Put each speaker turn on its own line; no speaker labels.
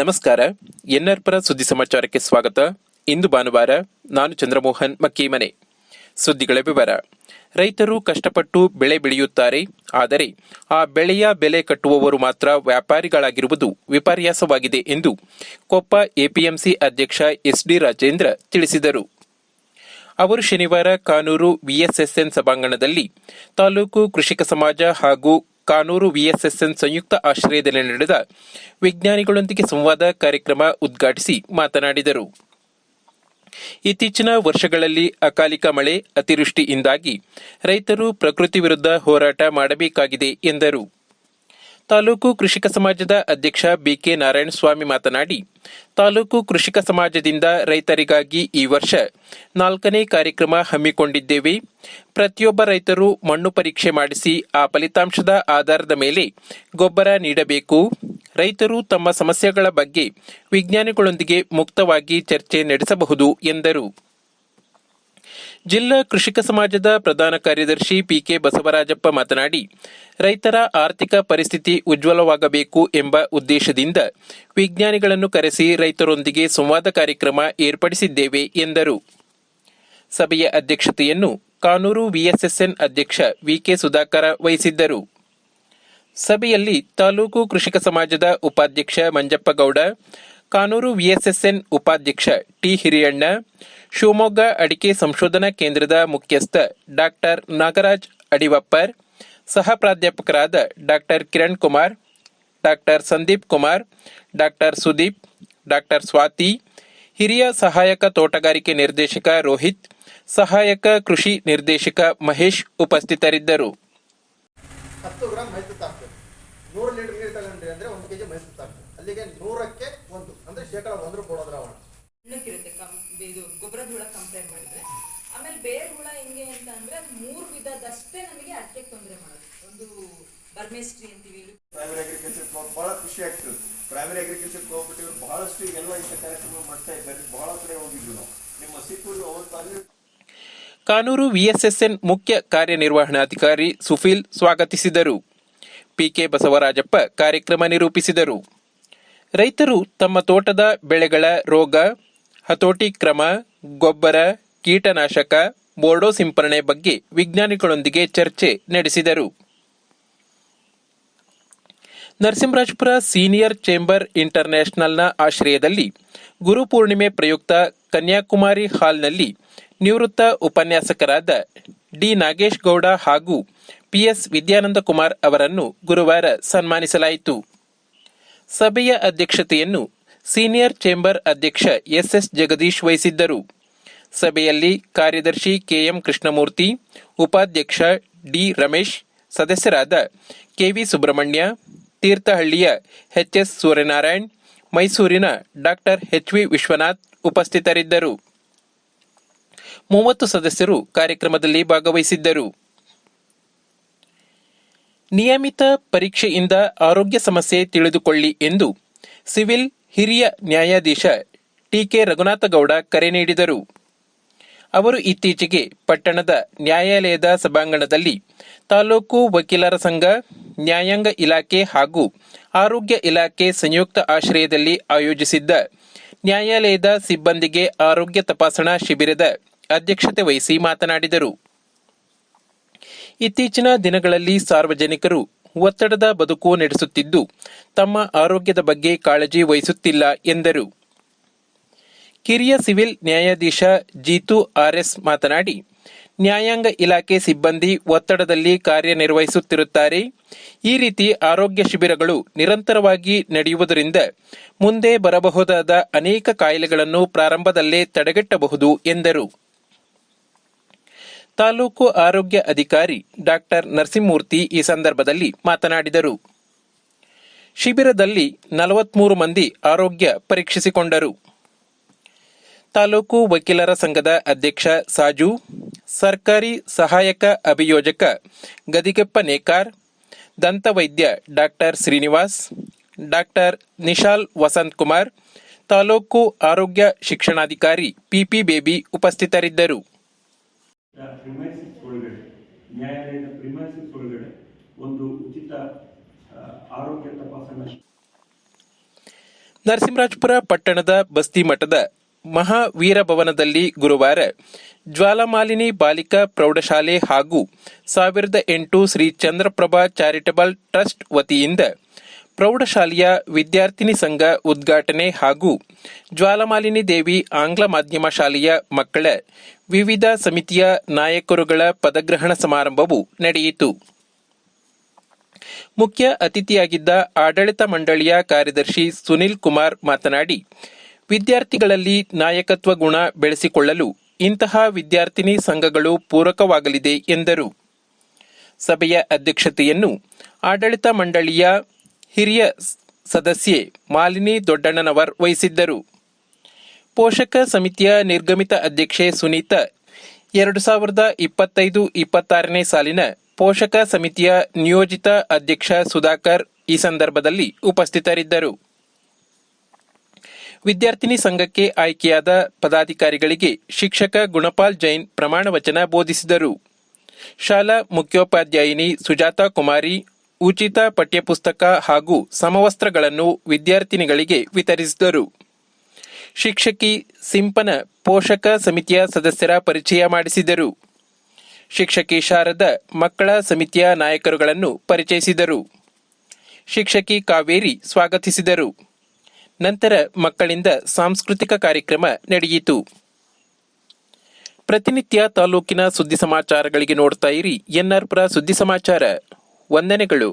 ನಮಸ್ಕಾರ. ಎನ್ಆರ್ ಸುದ್ದಿ ಸಮಾಚಾರಕ್ಕೆ ಸ್ವಾಗತ. ಇಂದು ಭಾನುವಾರ. ನಾನು ಚಂದ್ರಮೋಹನ್ ಮಕ್ಕೀಮನೆ. ಸುದ್ದಿಗಳ ವಿವರ. ರೈತರು ಕಷ್ಟಪಟ್ಟು ಬೆಳೆ ಬೆಳೆಯುತ್ತಾರೆ. ಆದರೆ ಆ ಬೆಳೆಯ ಬೆಲೆ ಕಟ್ಟುವವರು ಮಾತ್ರ ವ್ಯಾಪಾರಿಗಳಾಗಿರುವುದು ವಿಪರ್ಯಾಸವಾಗಿದೆ ಎಂದು ಕೊಪ್ಪ ಎಪಿಎಂಸಿ ಅಧ್ಯಕ್ಷ ಎಸ್ಡಿ ರಾಜೇಂದ್ರ ತಿಳಿಸಿದರು. ಅವರು ಶನಿವಾರ ಕಾನೂರು ವಿಎಸ್ಎಸ್ಎನ್ ಸಭಾಂಗಣದಲ್ಲಿ ತಾಲೂಕು ಕೃಷಿಕ ಸಮಾಜ ಹಾಗೂ ಕಾನೂರು ವಿಎಸ್ಎಸ್ಎನ್ ಸಂಯುಕ್ತ ಆಶ್ರಯದಲ್ಲಿ ನಡೆದ ವಿಜ್ಞಾನಿಗಳೊಂದಿಗೆ ಸಂವಾದ ಕಾರ್ಯಕ್ರಮ ಉದ್ಘಾಟಿಸಿ ಮಾತನಾಡಿದರು. ಇತ್ತೀಚಿನ ವರ್ಷಗಳಲ್ಲಿ ಅಕಾಲಿಕ ಮಳೆ, ಅತಿವೃಷ್ಟಿಯಿಂದಾಗಿ ರೈತರು ಪ್ರಕೃತಿ ವಿರುದ್ಧ ಹೋರಾಟ ಮಾಡಬೇಕಾಗಿದೆ ಎಂದರು. ತಾಲೂಕು ಕೃಷಿಕ ಸಮಾಜದ ಅಧ್ಯಕ್ಷ ಬಿಕೆ ನಾರಾಯಣಸ್ವಾಮಿ ಮಾತನಾಡಿ, ತಾಲೂಕು ಕೃಷಿಕ ಸಮಾಜದಿಂದ ರೈತರಿಗಾಗಿ ಈ ವರ್ಷ 4ನೇ ಕಾರ್ಯಕ್ರಮ ಹಮ್ಮಿಕೊಂಡಿದ್ದೇವೆ. ಪ್ರತಿಯೊಬ್ಬ ರೈತರು ಮಣ್ಣು ಪರೀಕ್ಷೆ ಮಾಡಿಸಿ ಆ ಫಲಿತಾಂಶದ ಆಧಾರದ ಮೇಲೆ ಗೊಬ್ಬರ ನೀಡಬೇಕು. ರೈತರು ತಮ್ಮ ಸಮಸ್ಯೆಗಳ ಬಗ್ಗೆ ವಿಜ್ಞಾನಿಗಳೊಂದಿಗೆ ಮುಕ್ತವಾಗಿ ಚರ್ಚೆ ನಡೆಸಬಹುದು ಎಂದರು. ಜಿಲ್ಲಾ ಕೃಷಿಕ ಸಮಾಜದ ಪ್ರಧಾನ ಕಾರ್ಯದರ್ಶಿ ಪಿಕೆ ಬಸವರಾಜಪ್ಪ ಮಾತನಾಡಿ, ರೈತರ ಆರ್ಥಿಕ ಪರಿಸ್ಥಿತಿ ಉಜ್ವಲವಾಗಬೇಕು ಎಂಬ ಉದ್ದೇಶದಿಂದ ವಿಜ್ಞಾನಿಗಳನ್ನು ಕರೆಸಿ ರೈತರೊಂದಿಗೆ ಸಂವಾದ ಕಾರ್ಯಕ್ರಮ ಏರ್ಪಡಿಸಿದ್ದೇವೆ ಎಂದರು. ಸಭೆಯ ಅಧ್ಯಕ್ಷತೆಯನ್ನು ಕಾನೂರು ವಿಎಸ್ಎಸ್ಎನ್ ಅಧ್ಯಕ್ಷ ವಿಕೆ ಸುಧಾಕರ ವಹಿಸಿದ್ದರು. ಸಭೆಯಲ್ಲಿ ತಾಲೂಕು ಕೃಷಿಕ ಸಮಾಜದ ಉಪಾಧ್ಯಕ್ಷ ಮಂಜಪ್ಪಗೌಡ, ಕಾನೂರು ವಿಎಸ್ಎಸ್ಎನ್ ಉಪಾಧ್ಯಕ್ಷ ಟಿ ಹಿರಿಯಣ್ಣ, ಶಿವಮೊಗ್ಗ ಅಡಿಕೆ ಸಂಶೋಧನಾ ಕೇಂದ್ರದ ಮುಖ್ಯಸ್ಥ ಡಾಕ್ಟರ್ ನಾಗರಾಜ್ ಅಡಿವಪ್ಪರ್, ಸಹ ಪ್ರಾಧ್ಯಾಪಕರಾದ doctor Kiran Kumar, doctor Sandeep Kumar, doctor Sudeep, doctor Swathi, ಹಿರಿಯ ಸಹಾಯಕ ತೋಟಗಾರಿಕೆ ನಿರ್ದೇಶಕ ರೋಹಿತ್, ಸಹಾಯಕ ಕೃಷಿ ನಿರ್ದೇಶಕ ಮಹೇಶ್ ಉಪಸ್ಥಿತರಿದ್ದರು.
10 ಗ್ರಾಂ ಮೈಸೂರು ಹಾಕ್ಬೇಕು. 100 ಲೀಟರ್ ನೀರು ತಗೊಂಡ್ರಿ ಅಂದ್ರೆ 1 ಕೆಜಿ ಮೈಸೂರು ಹಾಕ್ಬೇಕು. ಅಲ್ಲಿಗೆ 100ಕ್ಕೆ 1 ಅಂದ್ರೆ 100% ಕೊಡೋ ದ್ರಾವಣ
ಇರುತ್ತೆ. ಇದು ಗೊಬ್ಬರದ ಹುಳ ಕಂಪೇರ್ ಮಾಡಿದ್ರೆ. ಆಮೇಲೆ ಬೇರೆ ಹುಳ ಹೆಂಗೆ ಅಂತ ಅಂದ್ರೆ 3 ವಿಧದಷ್ಟೇ ನಮಗೆ ಅಡಿಕೆ ತೊಂದರೆ ಮಾಡೋದು. ಒಂದು ಬರ್ಮೆಸ್ಟ್ರಿ ಅಂತೀವಿ.
ಪ್ರೈಮರಿ ಅಗ್ರಿಕಲ್ಚರ್ ಬಹಳ ಖುಷಿ ಆಗ್ತದೆ. ಪ್ರೈಮರಿ ಅಗ್ರಿಕಲ್ಚರ್ ಕೋಆಪರೇಟಿವ್ ಬಹಳಷ್ಟು ಎಲ್ಲ ಇಂಥ ಕಾರ್ಯಕ್ರಮ ಮಾಡ್ತಾ ಇದ್ದಾರೆ. ಬಹಳ ಕಡೆ ಹೋಗಿದ್ವಿ ನಾವು. ನಿಮ್ಮ ಸಿಕ್ಕೂರು ಅವತ್ತು
ಕಾನೂರು ವಿಎಸ್ಎಸ್ಎನ್ ಮುಖ್ಯ ಕಾರ್ಯನಿರ್ವಹಣಾಧಿಕಾರಿ ಸುಫೀಲ್ ಸ್ವಾಗತಿಸಿದರು. ಪಿಕೆ ಬಸವರಾಜಪ್ಪ ಕಾರ್ಯಕ್ರಮ ನಿರೂಪಿಸಿದರು. ರೈತರು ತಮ್ಮ ತೋಟದ ಬೆಳೆಗಳ ರೋಗ, ಹತೋಟಿ ಕ್ರಮ, ಗೊಬ್ಬರ, ಕೀಟನಾಶಕ, ಬೋರ್ಡೋ ಸಿಂಪರಣೆ ಬಗ್ಗೆ ವಿಜ್ಞಾನಿಗಳೊಂದಿಗೆ ಚರ್ಚೆ ನಡೆಸಿದರು. ನರಸಿಂಹರಾಜಪುರ ಸೀನಿಯರ್ ಚೇಂಬರ್ ಇಂಟರ್ನ್ಯಾಷನಲ್ನ ಆಶ್ರಯದಲ್ಲಿ ಗುರುಪೂರ್ಣಿಮೆ ಪ್ರಯುಕ್ತ ಕನ್ಯಾಕುಮಾರಿ ಹಾಲ್ನಲ್ಲಿ ನಿವೃತ್ತ ಉಪನ್ಯಾಸಕರಾದ ಡಿ ನಾಗೇಶ್ ಗೌಡ ಹಾಗೂ ಪಿಎಸ್ ವಿದ್ಯಾನಂದ ಕುಮಾರ್ ಅವರನ್ನು ಗುರುವಾರ ಸನ್ಮಾನಿಸಲಾಯಿತು. ಸಭೆಯ ಅಧ್ಯಕ್ಷತೆಯನ್ನು ಸೀನಿಯರ್ ಚೇಂಬರ್ ಅಧ್ಯಕ್ಷ ಎಸ್ಎಸ್ ಜಗದೀಶ್ ವಹಿಸಿದ್ದರು. ಸಭೆಯಲ್ಲಿ ಕಾರ್ಯದರ್ಶಿ ಕೆಎಂ ಕೃಷ್ಣಮೂರ್ತಿ, ಉಪಾಧ್ಯಕ್ಷ ಡಿ ರಮೇಶ್, ಸದಸ್ಯರಾದ ಕೆವಿ ಸುಬ್ರಹ್ಮಣ್ಯ, ತೀರ್ಥಹಳ್ಳಿಯ ಎಚ್ಎಸ್ ಸೂರ್ಯನಾರಾಯಣ್, ಮೈಸೂರಿನ ಡಾಕ್ಟರ್ ಎಚ್ವಿ ವಿಶ್ವನಾಥ್ ಉಪಸ್ಥಿತರಿದ್ದರು. 30 ಸದಸ್ಯರು ಕಾರ್ಯಕ್ರಮದಲ್ಲಿ ಭಾಗವಹಿಸಿದ್ದರು. ನಿಯಮಿತ ಪರೀಕ್ಷೆಯಿಂದ ಆರೋಗ್ಯ ಸಮಸ್ಯೆ ತಿಳಿದುಕೊಳ್ಳಿ ಎಂದು ಸಿವಿಲ್ ಹಿರಿಯ ನ್ಯಾಯಾಧೀಶ ಟಿಕೆ ರಘುನಾಥಗೌಡ ಕರೆ ನೀಡಿದರು. ಅವರು ಇತ್ತೀಚೆಗೆ ಪಟ್ಟಣದ ನ್ಯಾಯಾಲಯದ ಸಭಾಂಗಣದಲ್ಲಿ ತಾಲೂಕು ವಕೀಲರ ಸಂಘ, ನ್ಯಾಯಾಂಗ ಇಲಾಖೆ ಹಾಗೂ ಆರೋಗ್ಯ ಇಲಾಖೆ ಸಂಯುಕ್ತ ಆಶ್ರಯದಲ್ಲಿ ಆಯೋಜಿಸಿದ್ದ ನ್ಯಾಯಾಲಯದ ಸಿಬ್ಬಂದಿಗೆ ಆರೋಗ್ಯ ತಪಾಸಣಾ ಶಿಬಿರದ ಅಧ್ಯಕ್ಷತೆ ವಹಿಸಿ ಮಾತನಾಡಿದರು. ಇತ್ತೀಚಿನ ದಿನಗಳಲ್ಲಿ ಸಾರ್ವಜನಿಕರು ಒತ್ತಡದ ಬದುಕು ನಡೆಸುತ್ತಿದ್ದು ತಮ್ಮ ಆರೋಗ್ಯದ ಬಗ್ಗೆ ಕಾಳಜಿ ವಹಿಸುತ್ತಿಲ್ಲ ಎಂದರು. ಕಿರಿಯ ಸಿವಿಲ್ ನ್ಯಾಯಾಧೀಶ ಜೀತು ಆರ್ಎಸ್ ಮಾತನಾಡಿ, ನ್ಯಾಯಾಂಗ ಇಲಾಖೆ ಸಿಬ್ಬಂದಿ ಒತ್ತಡದಲ್ಲಿ ಕಾರ್ಯನಿರ್ವಹಿಸುತ್ತಿರುತ್ತಾರೆ. ಈ ರೀತಿ ಆರೋಗ್ಯ ಶಿಬಿರಗಳು ನಿರಂತರವಾಗಿ ನಡೆಯುವುದರಿಂದ ಮುಂದೆ ಬರಬಹುದಾದ ಅನೇಕ ಕಾಯಿಲೆಗಳನ್ನು ಪ್ರಾರಂಭದಲ್ಲೇ ತಡೆಗಟ್ಟಬಹುದು ಎಂದರು. ತಾಲೂಕು ಆರೋಗ್ಯ ಅಧಿಕಾರಿ ಡಾಕ್ಟರ್ ನರಸಿಂಹಮೂರ್ತಿ ಈ ಸಂದರ್ಭದಲ್ಲಿ ಮಾತನಾಡಿದರು. ಶಿಬಿರದಲ್ಲಿ 43 ಮಂದಿ ಆರೋಗ್ಯ ಪರೀಕ್ಷಿಸಿಕೊಂಡರು. ತಾಲೂಕು ವಕೀಲರ ಸಂಘದ ಅಧ್ಯಕ್ಷ ಸಾಜು, ಸರ್ಕಾರಿ ಸಹಾಯಕ ಅಭಿಯೋಜಕ ಗದಿಗೆಪ್ಪ ನೇಕಾರ್, ದಂತವೈದ್ಯ ಡಾಕ್ಟರ್ ಶ್ರೀನಿವಾಸ್, ಡಾಕ್ಟರ್ ನಿಶಾಲ್ ವಸಂತ್ ಕುಮಾರ್, ತಾಲೂಕು ಆರೋಗ್ಯ ಶಿಕ್ಷಣಾಧಿಕಾರಿ ಪಿಪಿ ಬೇಬಿ ಉಪಸ್ಥಿತರಿದ್ದರು.
ನ್ಯಾಯಾಲಯದ ಪ್ರಿಮೈಸಸ್ ಒಳಗಡೆ ಒಂದು ಉಚಿತ ಆರೋಗ್ಯ ತಪಾಸಣಾ
ನರಸಿಂಹರಾಜಪುರ ಪಟ್ಟಣದ ಬಸ್ತಿ ಮಠದ ಮಹಾವೀರ ಭವನದಲ್ಲಿ ಗುರುವಾರ ಜ್ವಾಲಾಮಾಲಿನಿ ಬಾಲಿಕಾ ಪ್ರೌಢಶಾಲೆ ಹಾಗೂ 2008 ಶ್ರೀ ಚಂದ್ರಪ್ರಭಾ ಚಾರಿಟಬಲ್ ಟ್ರಸ್ಟ್ ವತಿಯಿಂದ ಪ್ರೌಢಶಾಲೆಯ ವಿದ್ಯಾರ್ಥಿನಿ ಸಂಘ ಉದ್ಘಾಟನೆ ಹಾಗೂ ಜ್ವಾಲಾಮಾಲಿನಿ ದೇವಿ ಆಂಗ್ಲ ಮಾಧ್ಯಮ ಶಾಲೆಯ ಮಕ್ಕಳ ವಿವಿಧ ಸಮಿತಿಯ ನಾಯಕರುಗಳ ಪದಗ್ರಹಣ ಸಮಾರಂಭವು ನಡೆಯಿತು. ಮುಖ್ಯ ಅತಿಥಿಯಾಗಿದ್ದ ಆಡಳಿತ ಮಂಡಳಿಯ ಕಾರ್ಯದರ್ಶಿ ಸುನಿಲ್ ಕುಮಾರ್ ಮಾತನಾಡಿ, ವಿದ್ಯಾರ್ಥಿಗಳಲ್ಲಿ ನಾಯಕತ್ವ ಗುಣ ಬೆಳೆಸಿಕೊಳ್ಳಲು ಇಂತಹ ವಿದ್ಯಾರ್ಥಿನಿ ಸಂಘಗಳು ಪೂರಕವಾಗಲಿದೆ ಎಂದರು. ಸಭೆಯ ಅಧ್ಯಕ್ಷತೆಯನ್ನು ಆಡಳಿತ ಮಂಡಳಿಯ ಹಿರಿಯ ಸದಸ್ಯೆ ಮಾಲಿನಿ ದೊಡ್ಡಣ್ಣನವರ್ ವಹಿಸಿದ್ದರು. ಪೋಷಕ ಸಮಿತಿಯ ನಿರ್ಗಮಿತ ಅಧ್ಯಕ್ಷೆ ಸುನೀತಾ 2025-26ನೇ ಸಾಲಿನ ಪೋಷಕ ಸಮಿತಿಯ ನಿಯೋಜಿತ ಅಧ್ಯಕ್ಷ ಸುಧಾಕರ್ ಈ ಸಂದರ್ಭದಲ್ಲಿ ಉಪಸ್ಥಿತರಿದ್ದರು. ವಿದ್ಯಾರ್ಥಿನಿ ಸಂಘಕ್ಕೆ ಆಯ್ಕೆಯಾದ ಪದಾಧಿಕಾರಿಗಳಿಗೆ ಶಿಕ್ಷಕ ಗುಣಪಾಲ್ ಜೈನ್ ಪ್ರಮಾಣ ವಚನ ಬೋಧಿಸಿದರು. ಶಾಲಾ ಮುಖ್ಯೋಪಾಧ್ಯಾಯಿನಿ ಸುಜಾತಾ ಕುಮಾರಿ ಉಚಿತ ಪಠ್ಯಪುಸ್ತಕ ಹಾಗೂ ಸಮವಸ್ತ್ರಗಳನ್ನು ವಿದ್ಯಾರ್ಥಿನಿಗಳಿಗೆ ವಿತರಿಸಿದರು. ಶಿಕ್ಷಕಿ ಸಿಂಪನ ಪೋಷಕ ಸಮಿತಿಯ ಸದಸ್ಯರ ಪರಿಚಯ ಮಾಡಿಸಿದರು. ಶಿಕ್ಷಕಿ ಶಾರದ ಮಕ್ಕಳ ಸಮಿತಿಯ ನಾಯಕರುಗಳನ್ನು ಪರಿಚಯಿಸಿದರು. ಶಿಕ್ಷಕಿ ಕಾವೇರಿ ಸ್ವಾಗತಿಸಿದರು. ನಂತರ ಮಕ್ಕಳಿಂದ ಸಾಂಸ್ಕೃತಿಕ ಕಾರ್ಯಕ್ರಮ ನಡೆಯಿತು. ಪ್ರತಿನಿತ್ಯ ತಾಲೂಕಿನ ಸುದ್ದಿ ಸಮಾಚಾರಗಳಿಗೆ ನೋಡ್ತಾ ಇರಿ ಎನ್ಆರ್ ಪುರ ಸುದ್ದಿ ಸಮಾಚಾರ. ವಂದನೆಗಳು.